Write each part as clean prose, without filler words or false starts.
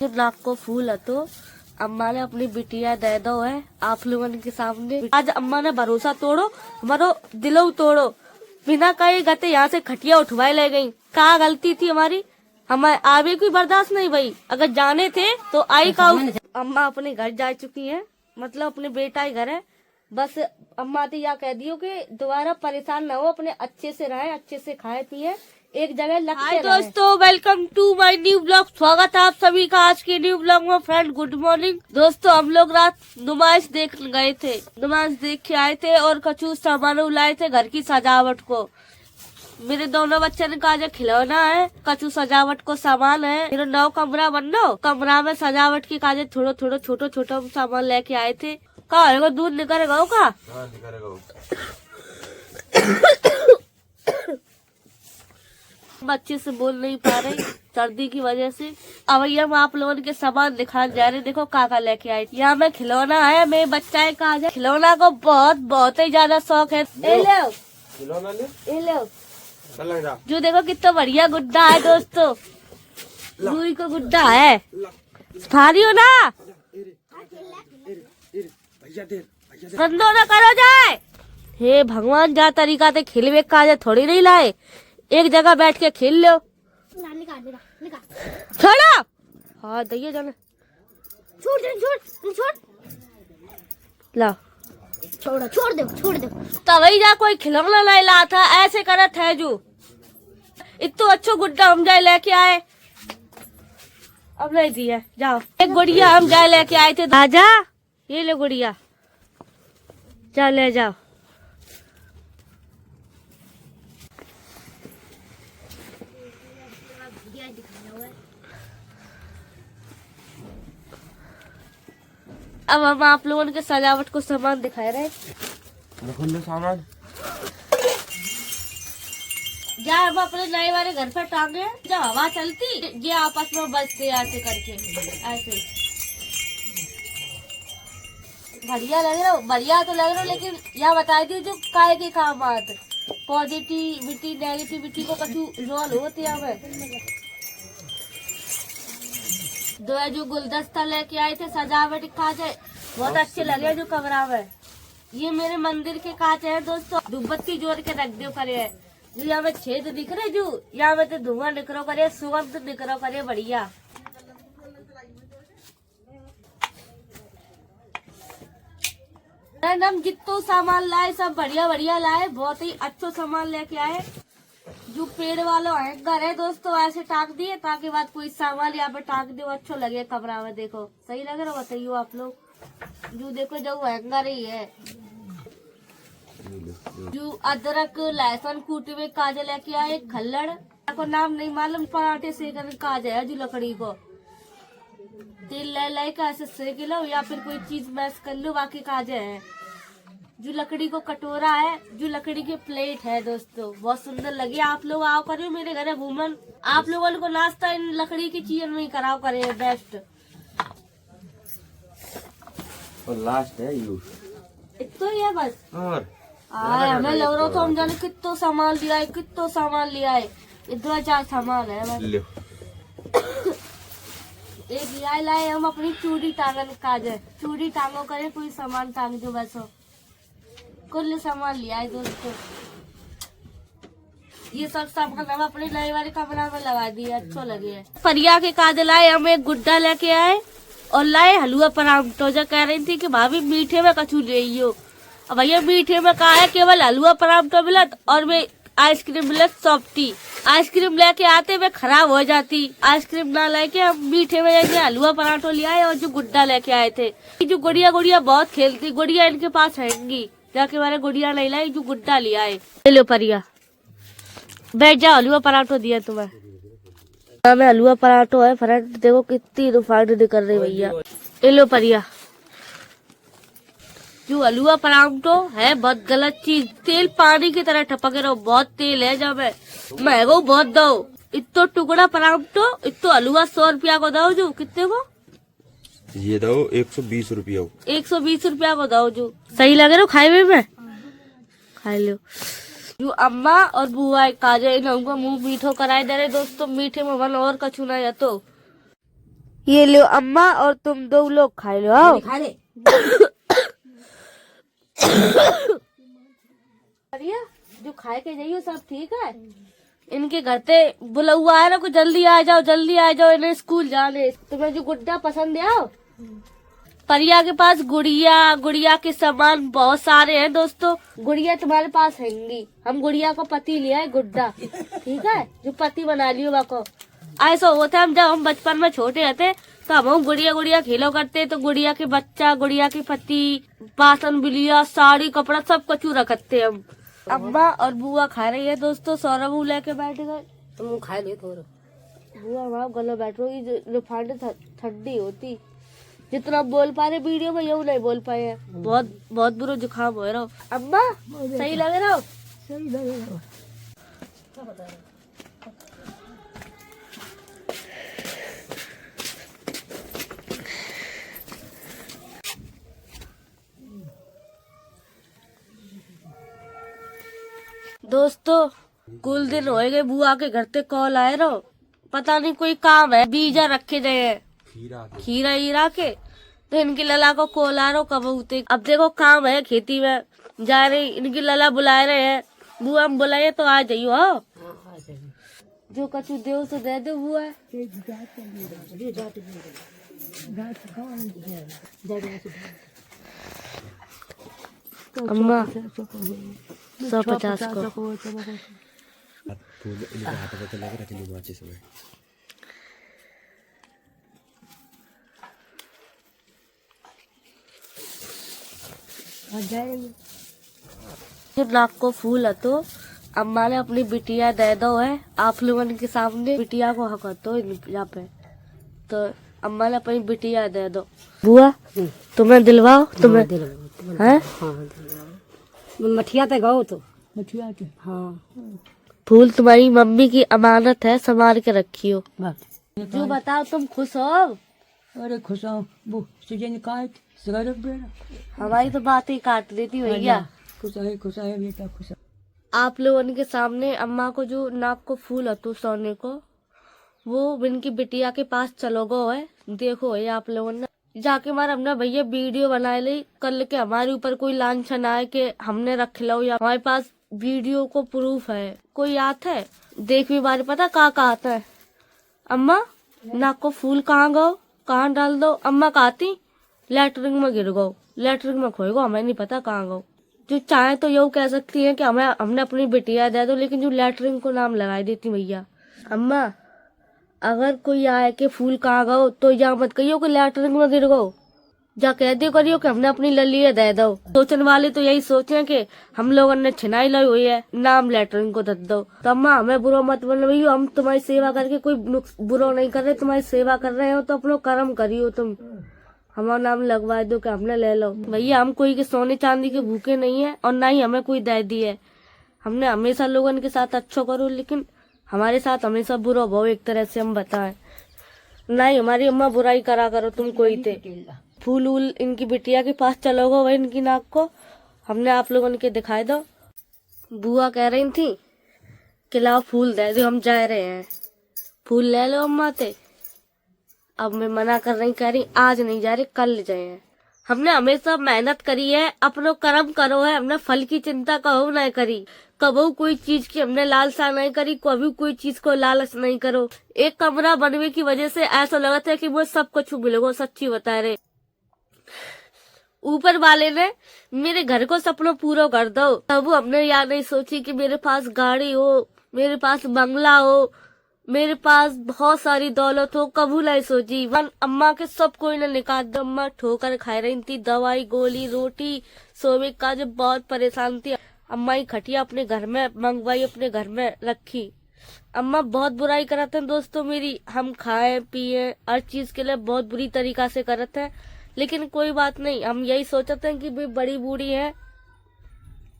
जो नाक को फूल है तो अम्मा ने अपनी बिटिया दे दो है आप लोगों के सामने। आज अम्मा ने भरोसा तोड़ो, हमारो दिलो तोड़ो, बिना कहे गते यहाँ से खटिया उठवाए ले गई। कहाँ गलती थी हमारी, हमें आगे कोई बर्दाश्त नहीं भाई। अगर जाने थे तो आई का। अम्मा अपने घर जा चुकी है, मतलब अपने बेटा ही घर है। बस अम्मा तो यह कह दियो कि दोबारा परेशान ना हो, अपने अच्छे से रहे, अच्छे से खाए पिए, एक जगह लगते रहे। दोस्तों welcome to my new blog, स्वागत है आप सभी का आज के न्यू ब्लॉग में। फ्रेंड गुड मॉर्निंग दोस्तों, हम लोग रात नुमाइश देख गए थे, नुमाइश देख के आए थे और कछु सामान लाए थे घर की सजावट को। मेरे दोनों बच्चे ने कहा खिलौना है, कछु सजावट को सामान है। मेरा नौ कमरा बनो, कमरा में सजावट के काजे थोड़ा थोड़ा छोटो छोटो सामान लेके आए थे। कहा दूध निकलेगा का? बच्चे से बोल नहीं पा रही सर्दी की वजह से। अब हम आप लोगों के सामान दिखाने जा रहे। देखो काका लेके आए, यहाँ में खिलौना है। मेरे बच्चा है कहा जाए, खिलौना को बहुत ही ज्यादा शौक है। खिलौना ले जो देखो कितना बढ़िया गुड्डा है दोस्तों, रूई को गुड्डा है। भारी हो ना, गंदो ना करो जाए। हे भगवान, जा तरीका से खेलवे का थोड़ी नहीं लाए, एक जगह बैठ के खेल लो। छोड़ो, हाँ दैया जाना, छोड़ ला, छोड़ दो। तभी जा कोई खिलौना नहीं ला था, ऐसे करत है जो इतो अच्छो गुड्डा हम जाए लेके आए, अब नहीं दिया। जाओ एक गुड़िया हम जाए लेके आए थे, आजा ये ले गुड़िया, जा ले जाओ। अब हम आप लोगों के सजावट को सामान दिखा रहे हैं। सामान जा हम अपने नए वाले घर पर टांगे, जब हवा चलती ये आपस में बजते ऐसे करके, ऐसे बढ़िया लग रहा, बढ़िया तो लग रहा, लेकिन यह बता दी जो काय के काम आते, पॉजिटिविटी नेगेटिविटी को कछु रोल होते हमें। दो जो गुलदस्ता लेके आए थे सजावट कांच है, बहुत अच्छे लगे जो कमरा में। ये मेरे मंदिर के कांच है दोस्तों, धूपबत्ती जोड़ के रख दो करे है। जो यहाँ में छेद दिख रहे, जो यहाँ में तो धुआं निकलो करे, सुगंध निकलो करे बढ़िया। हम जितो सामान लाए सब बढ़िया बढ़िया लाए, बहुत ही अच्छा सामान लेके आए। जो पेड़ वालों हैंगर है दोस्तों, ऐसे टाक दिए ताकि बाद कोई सामान यहाँ पे टाक दे अच्छा लगे कमरा में। देखो सही लग रहा, बताइए आप लोग। जो देखो जो हैंगर ही है, जो अदरक लहसुन कूटे हुए काजे लेके आए, खल्लड़ को नाम नहीं मालूम, पराठे सेकने काजे है जो लकड़ी को तेल ले के ऐसे सेक लो या फिर कोई चीज मैश कर लो, बाकी काजे है। जो लकड़ी को कटोरा है, जो लकड़ी की प्लेट है दोस्तों, बहुत सुंदर लगी। आप लोग आओ करियो मेरे घर घूमन, आप लोगों को नाश्ता इन लकड़ी की चीजों में ही कराओ करे बेस्ट। और लास्ट है यूज इतना ही है बस। और हमें लग रहा था हम जाने कितना सामान लिया है, कितना सामान लिया है। इतना चार सामान है बस। एक लाए हम अपनी चूड़ी टांगन काजे, चूड़ी टांगो करे, कोई सामान टांग दो बस हो। कुल सामान लिया है दोस्तों, ये सब सामान हम अपने नए वाले कमरा में लगा दिए, अच्छा लगे है। परिया के काजे लाए हम एक गुड्डा लेके आए और लाए हलवा परांठो। जो कह रही थी कि भाभी मीठे में कछु ले हो, अब भैया मीठे में कहा है केवल हलवा परांठो मिलत और मैं आइसक्रीम मिलत सॉफ्टी। आइसक्रीम लेके आते वे खराब हो जाती, आइसक्रीम ना लेके हम मीठे में जाके हलवा परांठो ले आए और जो गुड्डा लेके आए थे। जो गुड़िया बहुत खेलती, गुड़िया इनके पास रहेंगी, जाके हमारे गुड़िया नहीं लाई, जो गुड्डा लिया है। ले लो परिया, बैठ जाओ, हलवा पराठो दिया तुम्हें। हमें हलवा पराठो है फ्रेंड, देखो कितनी रिफाइंड निकल रही भैया। ले लो परिया, जो हलवा पराठो है बहुत गलत चीज, तेल पानी की तरह टपक रहो, बहुत तेल है। जब महंगो बहुत दो, इतो टुकड़ा पराठो, इतो हलवा 100 रुपया को दो। जो कितने को ये दो 120 रुपया, 120 रुपया को दो। जो सही लगे रो खाए में खाए लो। जो अम्मा और बुआ काजे इन उनको मुंह मीठो कराए दे रहे दोस्तों, मीठे में मन और कछु ना तो ये लो अम्मा और तुम दो लोग खा लो। आओ खा ले। बढ़िया, जो खाए के जाइयो सब ठीक है। इनके घर से बुला हुआ है ना को जल्दी आ जाओ, जल्दी आ जाओ, इन्हें स्कूल जाने। तुम्हें जो गुड्डा पसंद है आओ। परिया के पास गुड़िया गुड़िया के सामान बहुत सारे हैं दोस्तों। गुड़िया तुम्हारे पास हैंगी, हम गुड़िया को पति लिया है गुड्डा, ठीक है, जो पति बना लियो बाको। ऐसा होता है, हम जब हम बचपन में छोटे रहते तो हम गुड़िया गुड़िया खेलो करते, तो गुड़िया के बच्चा, गुड़िया के पति, बासन बिलिया, साड़ी कपड़ा सब कुछ रखते हम। अम्मा और बुआ खा रही है दोस्तों, सौरभ लेके बैठ गए। तुम खा ले थोड़ा। बुआ वहाँ गले बैठ रही, रिफाइंड ठंडी होती। जितना बोल पा रहे वीडियो में यूँ नहीं बोल पाए हैं। बहुत बहुत बुरा जुकाम हो रहा। अम्मा सही लग रहा हो? सही लगेगा। दोस्तों कुल दिन हो गए, बुआ के घर से कॉल आए रहो, पता नहीं कोई काम है, बीजा रखे गए हैं खीरा हीरा के, तो इनकी लला को कॉल आ रहा कब उते। अब देखो काम है खेती में जा रही, इनकी लला बुला रहे हैं। बुआ हम बुलाए तो आ जाइयो। हो जो कछु दे तो दे दो बुआ। अम्मा 150 को जो नाक को फूल है तो अम्मा ने अपनी बिटिया दे दो है आप लोगों के सामने। बिटिया को हक तो यहाँ पे, तो अम्मा ने अपनी बिटिया दे दो। बुआ तुम्हें दिलवाओ, तुम्हें हैं? मठिया तक गो तो मठिया के। हाँ फूल तुम्हारी मम्मी की अमानत है, संभाल के रखियो। जो बताओ तुम खुश हो? अरे खुश हो वो सीजन काट सगर बेड़ा। हमारी तो बात ही काट देती भैया। खुश है बेटा खुश है। आप लोगों के सामने अम्मा को जो नाक को फूल हतो सोने को, वो इनकी बिटिया के पास चलो गो है। देखो ये आप लोगों ने जाके हमारा हमने भैया वीडियो बनाए ली, कल के हमारे ऊपर कोई लांछन आए कि हमने रख लो, या हमारे पास वीडियो को प्रूफ है। कोई याद है देख भी बारे पता कहाँ आता है। अम्मा नाक को फूल कहाँ गो, कहाँ डाल दो। अम्मा कहती लेटरिन में गिर गो, लेटरिन में खोए गो, हमें नहीं पता कहाँ गो। जो चाहे तो यू कह सकती है कि हमने अपनी बिटिया दे दो, लेकिन जो लेटरिन को नाम लगाई देती भैया। अम्मा अगर कोई आए के फूल कहाँ गो तो या मत कहियो कि लेटरिन में गिर गो, जा कह दियो करियो कि हमने अपनी ललिया दे दो। सोचने वाले तो यही सोचे कि हम लोगों ने छिनाई लाई हुई है, नाम लेटरिन को दे दो। तो अम्मा हमें बुरा मत बोलो भैया, हम तुम्हारी सेवा करके कोई बुरा नहीं कर रहे, तुम्हारी सेवा कर रहे हो तो अपना कर्म करियो। तुम हमारा नाम लगवा दो कि हमने ले लो। भैया हम कोई के सोने चांदी के भूखे नहीं है, और ना ही हमें कोई दे दी है। हमने हमेशा लोगों के साथ अच्छा करो, लेकिन हमारे साथ हमेशा बुरा भाव एक तरह से हम बताएं। ना ही हमारी अम्मा बुराई करा करो तुम कोई थे। फूल वूल इनकी बिटिया के पास चलोगे वही इनकी नाक को हमने आप लोगों के दिखाई दो। बुआ कह रही थी कि लाओ फूल दे दो, हम जा रहे हैं, फूल ले लो अम्मा ते। अब मैं मना कर रही, कह रही आज नहीं जा रही, कल जाए। हमने हमेशा मेहनत करी है, अपनो कर्म करो है, हमने फल की चिंता कहो नहीं करी, कबो कोई चीज की हमने लालसा नहीं करी, कभी कोई चीज को लालच नहीं करो। एक कमरा बनने की वजह से ऐसा लगा था कि वो सब कुछ मिलेगा, सच्ची बता रहे। ऊपर वाले ने मेरे घर को सपनों पूरा कर दो, तब हमने याद नहीं सोची कि मेरे पास गाड़ी हो, मेरे पास बंगला हो, मेरे पास बहुत सारी दौलत हो, कबूल नहीं सोची। वन अम्मा के सब कोई ने निकाल दो। अम्मा ठोकर खा रही थी, दवाई गोली रोटी सोने का जब बहुत परेशान थी। अम्मा ही खटिया अपने घर में मंगवाई, अपने घर में रखी। अम्मा बहुत बुराई करते हैं दोस्तों मेरी, हम खाए पिए हर चीज के लिए बहुत बुरी तरीका से करते हैं, लेकिन कोई बात नहीं। हम यही सोचते हैं कि भाई बड़ी बूढ़ी है,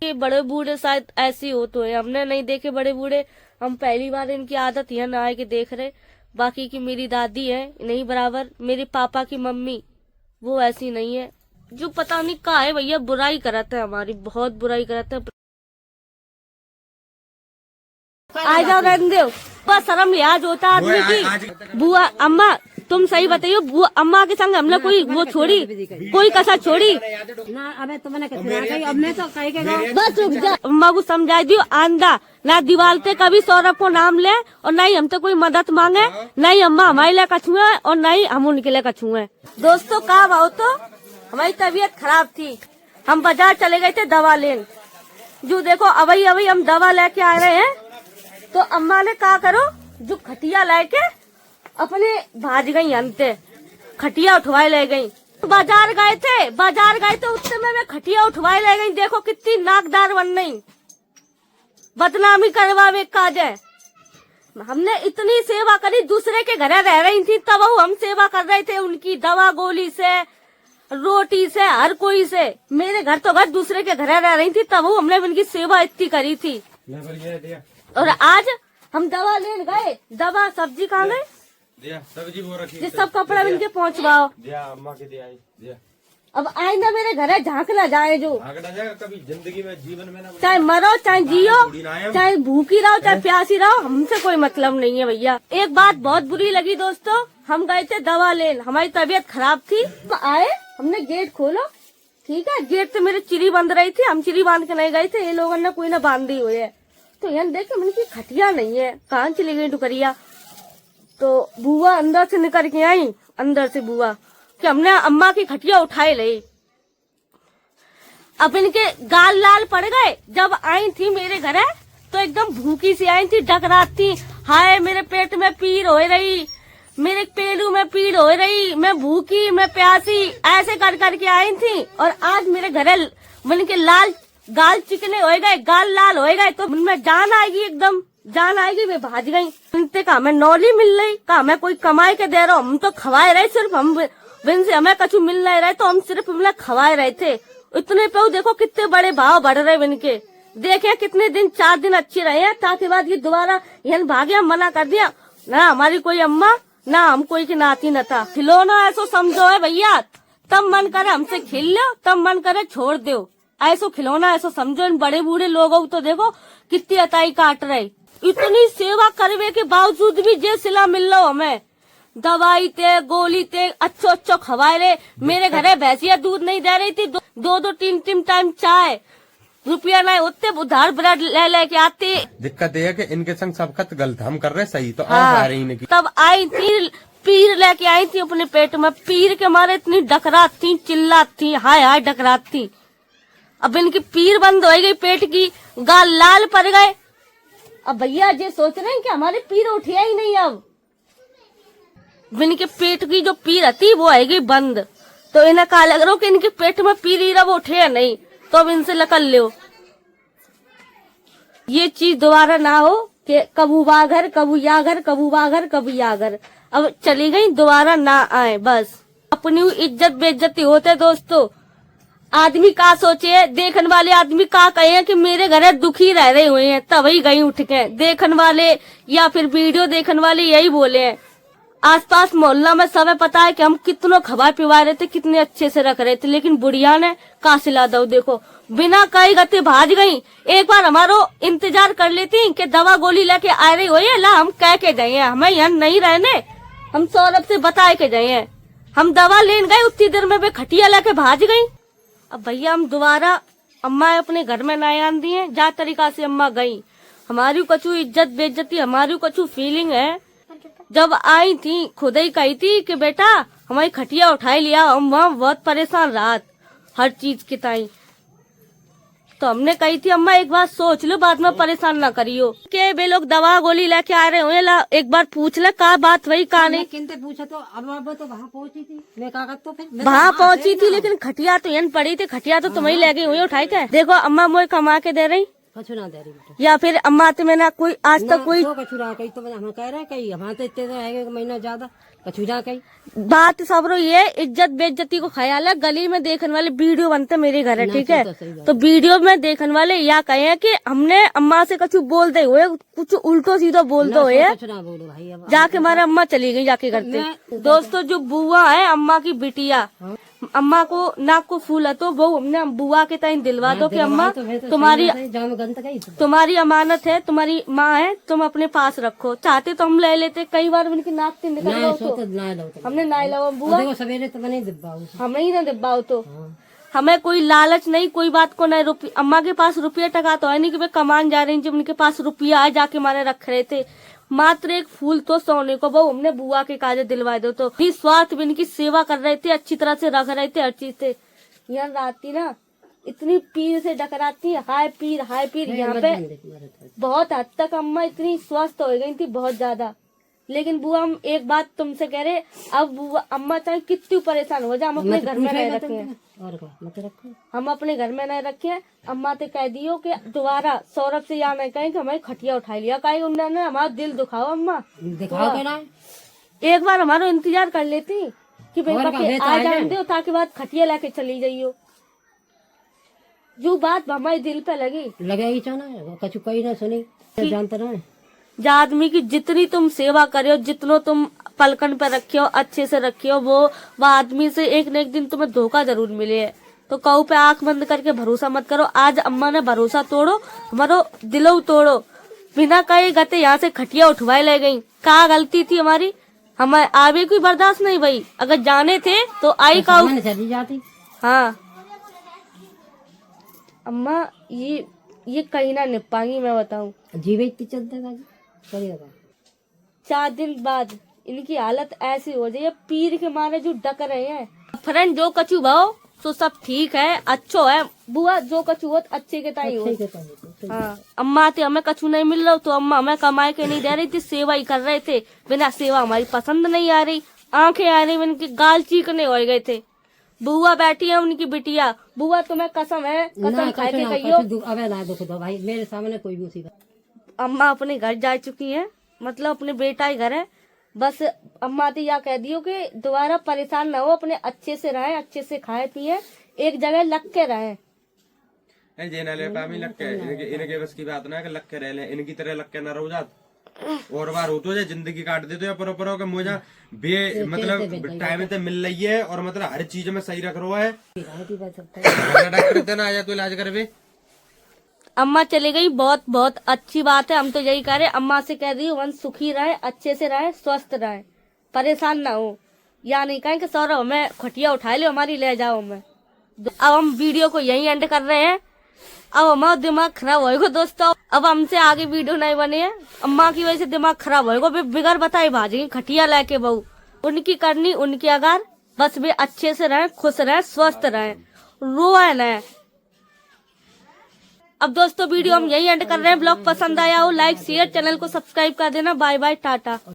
ये बड़े बूढ़े शायद ऐसी हो तो है, हमने नहीं देखे बड़े बूढ़े, हम पहली बार इनकी आदत यह ना आए कि देख रहे। बाकी की मेरी दादी है नहीं बराबर, मेरे पापा की मम्मी वो ऐसी नहीं है। जो पता नहीं कहा है भैया, बुराई कराते हैं हमारी, बहुत बुराई कराते हैं। आ जाओ रहने दो, बस शर्म लिहाज होता आदमी की। बुआ अम्मा तुम सही बताइयो, अम्मा के संग हमने कोई वो छोड़ी, कोई कसर छोड़ी ना। अबे तुमने कितना कही, अब मैं तो कह के गई। बस रुक जा, अम्मा को समझा दियो। आंदा ना दीवार पे कभी सौरभ को नाम ले, और ना ही हमसे कोई मदद मांगे, ना ही अम्मा हमारे लिए कछू है और ना ही हम उनके लिए कछू है। दोस्तों का भाव तो हमारी तबीयत खराब थी, हम बाजार चले गए थे दवा लेने। जो देखो अभी हम दवा लेके आ रहे हैं, तो अम्मा ने कहा करो जो खटिया लेके अपने भाज गई, अंते खटिया उठवाए ले गई। बाजार गए थे उस समय मैं खटिया उठवाए ले गई। देखो कितनी नाकदार बन गई, बदनामी करवावे काज है। हमने इतनी सेवा करी, दूसरे के घर रह रही थी तब हम सेवा कर रहे थे उनकी, दवा गोली से, रोटी से, हर कोई से। मेरे घर तो घर दूसरे के घर रह रही थी तब हमने उनकी सेवा इतनी करी थी। और आज हम दवा लेने गए, दवा सब्जी कहाँ गए, सब्जी वो रखी, ये सब कपड़ा इनके पहुँचवाओ। अम्मा के दिया। अब आइंदा मेरे घर झांक ना जाए, जो जाएगा कभी जिंदगी में, जीवन में ना, चाहे मरो चाहे जियो, चाहे भूखी रहो चाहे प्यासी रहो, हमसे कोई मतलब नहीं है भैया। एक बात बहुत बुरी लगी दोस्तों, हम गए थे दवा लेने, हमारी तबीयत खराब थी, तो आए हमने गेट खोलो, ठीक है, गेट से मेरी चिरी बंद रही थी, हम चिरी बांध के नहीं गए थे, ये लोगों ने कोई ना बांधी हुई है। तो यहाँ देखे मैंने की खटिया नहीं है, कहाँ चली गई टुकरिया। तो बुआ अंदर से निकल के आई, अंदर से बुआ कि हमने अम्मा की खटिया उठाई ली। अब इनके गाल लाल पड़ गए। जब आई थी मेरे घर तो एकदम भूखी सी आई थी, डकरात थी, हाय मेरे पेट में पीड़ हो रही, मेरे पेलू में पीड़ हो रही, मैं भूखी, मैं प्यासी, ऐसे कर करके आई थी। और आज मेरे घर मन के लाल गाल चिकने हो गए, गाल लाल हो गए, तो उनमें जान आएगी, एकदम जान आएगी। वे भाज गई, उनसे कहा हमें नौली मिल रही, कहा हमें कोई कमाई के दे रहा, हम तो खवाए रहे, सिर्फ हम से हमें कछु मिल नहीं रहे, तो हम सिर्फ उन्हें खवाए रहे थे। इतने पे देखो कितने बड़े भाव बढ़ रहे इनके, देखे कितने दिन, 4 दिन अच्छे रहे हैं, ताकि बाद ये दोबारा यहाँ भागे, हम मना कर दिया ना, हमारी कोई अम्मा ना हम कोई की नाती न था। खिलौना ऐसो समझो है भैया, तब मन करे हमसे खेल लो, तब मन करे छोड़ दो, ऐसो खिलौना ऐसो समझो। इन बड़े बूढ़े लोगों तो देखो कितनी अताई काट रहे, इतनी सेवा करवे के बावजूद भी जे सिला मिल रहा हमें, दवाई ते गोली ते अच्छो खवाए रहे। मेरे घरे भैंसिया दूध नहीं दे रही थी, 2-2 3-3 टाइम चाय, रुपया नहीं होते उधार ब्रेड ले लेके आते। दिक्कत ये है कि इनके संग सब खत गलत, हम कर रहे सही, तो हाँ, आ रही नहीं। तब आई थी, पीर लेके आई थी अपने पेट में, पीर के मारे इतनी डकरात थी, चिल्लात थी, हाय हाय डकरात थी। अब इनकी पीर बंद हो गई, पेट की गाल लाल पड़ गए। अब भैया ये सोच रहे हैं कि हमारे पीर उठिया ही नहीं, अब इनके पेट की जो पीर थी वो आएगी बंद। तो इन्हें कहा लग रहा हो कि इनके पेट में पीर ही रहा, वो उठे नहीं, तो अब इनसे लकल लो। ये चीज दोबारा ना हो कि कबू बाघर कबू यागर, कबू बाघर कबू यागर। अब चली गई, दोबारा ना आए, बस अपनी इज्जत बेइज्जती होते। दोस्तों आदमी का सोचे, देखने वाले आदमी का कहे कि मेरे घर दुखी रह रहे हुए हैं, तभी गई उठ के, देखने वाले या फिर वीडियो देखने वाले यही बोले हैं। आसपास मोहल्ला में सब पता है कि हम कितनों खवा पिवा रहे थे, कितने अच्छे से रख रहे थे, लेकिन बुढ़िया ने का सिला दो, देखो बिना कई गति भाज गई। एक बार हमारो इंतजार कर लेती कि दवा गोली लेके आ रही हो, ला हम कह के गए हैं, हमें यहाँ नहीं रहने, हम सौरभ से बताए के गए हैं। हम दवा लेने गए, उतनी देर में वे खटिया लेके भाज गई। अब भैया हम दोबारा अम्मा अपने घर में ना आन दिए, जा तरीका से अम्मा गई। हमारी कछु इज्जत बेइज्जती, हमारी कछु फीलिंग है। जब आई थी खुद ही कही थी कि बेटा हमारी खटिया उठाई लिया, हम वहाँ बहुत परेशान रात हर चीज की ताई। तो हमने कही थी अम्मा एक बार सोच लो, बाद में परेशान ना करियो। के वे लोग दवा गोली लेके आ रहे हो, एक बार पूछ ले का बात वही का नहीं। किनते पूछा तो अब तो वहाँ पहुँची थी, मैं का तो फिर वहाँ पहुँची थी, लेकिन खटिया तो यहाँ पड़ी थी, खटिया तो तुम्हें ले गई हुई उठाई के। देखो अम्मा मुझे कमा के दे रही, कछु ना दे रही बेटा, या फिर अम्मा तुम्हें ना कोई आज तक कोई कछु ना कही, तो हम कह रहे कही हमारे तो इतने रहेगा महीना ज्यादा, कछु ना कही। बात सबरो ये इज्जत बेइज्जती को ख्याल है। गली में देखने वाले वीडियो बनते मेरे घर है, ठीक है, तो वीडियो में देखने वाले या कहे कि हमने अम्मा से कछु बोल दे हुए, कुछ उल्टो सीधो बोल दो है, कछु ना बोलो भाई। अब जाके हमारे अम्मा चली गई जाके करते। दोस्तों जो बुआ है अम्मा की बिटिया, अम्मा को नाक को फूल है तो वो हमने बुआ के ताई दिलवा दो कि अम्मा तुम्हारी तुम्हारी अमानत है, तुम्हारी माँ है, तुम अपने पास रखो। चाहते तो हम ले लेते, कई बार उनकी नाक से निकल गया तो हमने ना लगा बुआ सवेरे तो नहीं दिब्बाऊ हमें ही ना दिब्बाओ तो हमें कोई लालच नहीं, कोई बात को नहीं। रुपये अम्मा के पास रुपया टका तो है नहीं कि वे कमान जा रही, जब उनके पास रुपया आए जाके मारे रख रहे थे। मात्र एक फूल तो सोने को वो हमने बुआ के काजे दिलवा दो तो निस्वार्थ भी इनकी सेवा कर रहे थे, अच्छी तरह से रख रहे थे हर चीज से। यहाँ राती ना इतनी पीर से डकराती, हाय पीर यहाँ पे बहुत हद तक अम्मा इतनी स्वस्थ हो गई थी, बहुत ज्यादा। लेकिन बुआ हम एक बात तुमसे कह रहे, अब बुआ अम्मा चाहे कितनी परेशान हो जाए हम अपने घर में नहीं रखे, हम अपने घर में नहीं रखे। अम्मा ते कह दियो कि दोबारा सौरभ से यहाँ नहीं कहें कि हमारी खटिया उठा लिया, कहीं उन्होंने हमारा दिल दुखाओ। अम्मा एक बार हमारा इंतजार कर लेती कि भाई आ जाने दो ताकि बात खटिया लेके चली जाइयो। जो बात हमारे दिल पे लगेगी चाहना कछु कही ना सुनी जानते रहे। आदमी की जितनी तुम सेवा करो, जितनो तुम पलकन पे रखियो, अच्छे से रखियो, वो आदमी से एक न एक दिन तुम्हें धोखा जरूर मिले है। तो कहू पे आंख बंद करके भरोसा मत करो। आज अम्मा ने भरोसा तोड़ो, हमारो दिलो तोड़ो, बिना कहे गते यहाँ से खटिया उठवाए ले गई। कहाँ गलती थी हमारी, हमें आगे कोई बर्दाश्त नहीं भाई। अगर जाने थे तो आई का चली जाती। हाँ अम्मा ये कहीं ना निपाएंगी, मैं बताऊं। जीवित चलते 4 दिन बाद इनकी हालत ऐसी हो जाए, पीर के मारे जो डक रहे हैं। फ्रेंड जो कछु भाव तो सब ठीक है, अच्छो है बुआ, जो कछु हो अच्छे के ताई हो। हाँ अम्मा थे हमें कछु नहीं मिल रहा तो अम्मा हमें कमाए के नहीं दे रही थी, सेवा ही कर रहे थे। बिना सेवा हमारी पसंद नहीं आ रही, आंखें आ रही, उनके गाल चीकने हो गए थे। बुआ बैठी है उनकी बिटिया, बुआ तुम्हें कसम है, कसम खा के कहियो अबे ना दुख दो भाई, मेरे सामने कोई भी मुसीबत। अम्मा अपने घर जा चुकी हैं, मतलब अपने बेटा ही घर है। बस अम्मा तो यह कह दियो कि दोबारा परेशान ना हो, अपने अच्छे से रहें, अच्छे से खाए पिए, एक जगह लग के रहें। इनके बस की बात ना कि लग के रह ले, इनकी तरह लग के न रहो जात और बार हो तो जिंदगी काट देते हो परो के मुझे बे मतलब टाइम से मिल रही है और मतलब हर चीज में सही रख रहा है। डॉक्टर देना आया तो इलाज करे। अम्मा चली गई, बहुत बहुत अच्छी बात है। हम तो यही कह रहे, अम्मा से कह रही हूँ वंश सुखी रहे, अच्छे से रहे, स्वस्थ रहे, परेशान ना हो। या नहीं कहें कि सौरभ हमें खटिया उठा लो हमारी, ले जाओ हमें। अब हम वीडियो को यही एंड कर रहे हैं। अब हमारा दिमाग खराब होएगा दोस्तों, अब हमसे आगे वीडियो नहीं बने हैं। अम्मा की वजह से दिमाग खराब होएगा, बिगड़ बताए भाजेंगे खटिया लेके बहू। उनकी करनी उनकी अगर, बस वे अच्छे से रहे, खुश रहे, स्वस्थ रहे, रोए न। अब दोस्तों वीडियो हम यही एंड कर रहे हैं। ब्लॉग पसंद आया हो लाइक शेयर, चैनल को सब्सक्राइब कर देना। Bye bye, Tata.